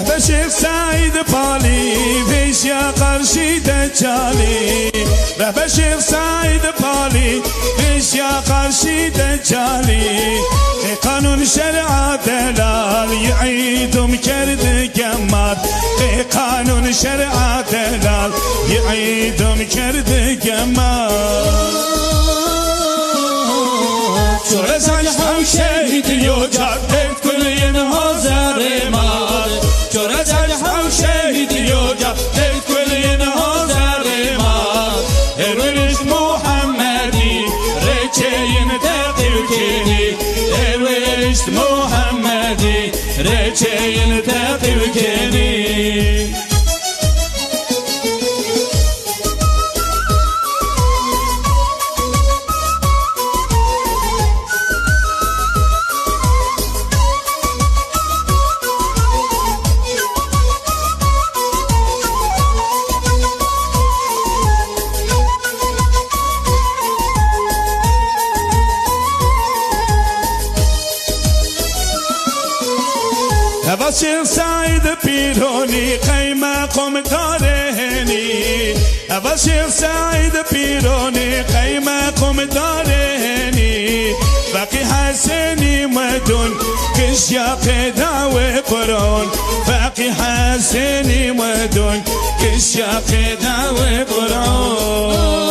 به شیخ سعید پالی پیش یا قرشی دجالی به شیخ سعید پالی پیش یا قرشی دجالی قانون شرع دلال یعیدم کرد گماد قانون شرع دلال یعیدم کرد گماد چور زنش هم شهیدی و جردت کلین حاضر ماد چور زنش هم شهیدی و جردت کلین حاضر ماد هرونش محمدی رچین تقیل کنی هرونش محمدی رچین تقیل کنی هوا شیخ سعید پیرونی قیمه قوم دارهنی هوا شیخ سعید پیرونی قیمه قوم دارهنی باقی حسنی مدون کش یا قداوه قرآن باقی حسنی مدون کش یا قداوه قرآن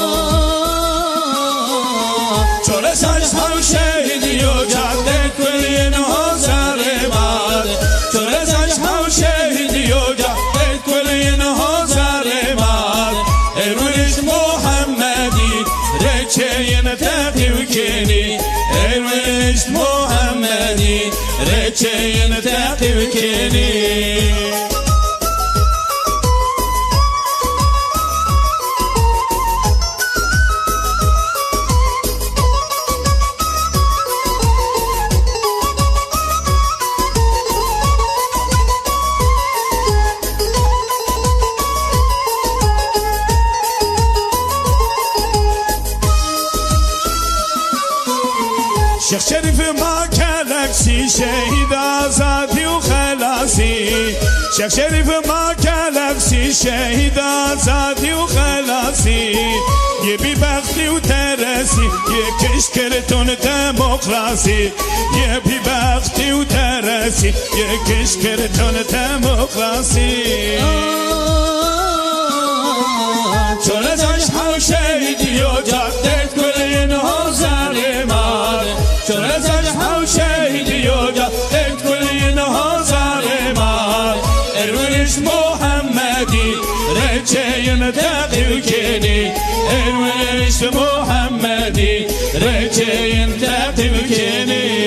چوله ساش هم شهیدی و جاده کلین حاضر ماد چوله ساش هم شهیدی و جاده کلین حاضر ماد ایرونش محمدی رچین تقیو کنی ایرونش محمدی رچین تقیو کنی شیخ شریف ما کلکسی شهید آزادی و خلاصی شیخ شریف ما کلکسی شهید آزادی و خلاصی یه بی بختی و ترسی یه کشکرتون دموکراسی یه بی بختی و ترسی یه کشکرتون دموکراسی چون ازش هم شهیدی و جادت کلین حاضر ماد چون ازش هم شهیدی و جادت کلین حاضر ماد ایرونش محمدی رچین تقیو کنی ایرونش محمدی رچین تقیو کنی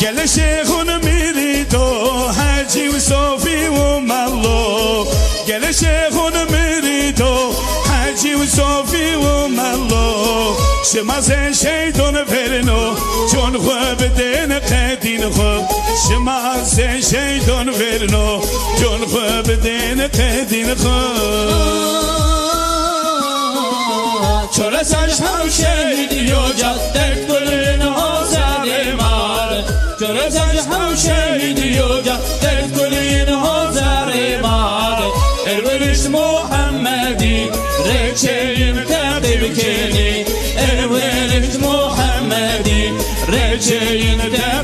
گل شیخون میریدو حجی و صوفی و ملو گل شیخون میریدو حجی و صوفی و ملو شما زن شیطان فرنو چون خوب دین قدین خوب شما زن شیطان فرنو چون خوب دین قدین خوب چون سرش هم شهیدی و جدت کلین حاضر مال چون سرش هم شهیدی و جدت کلین حاضر مال ایرونش محمدی رچین تقیو کنی ایرونش محمدی رچین تقیو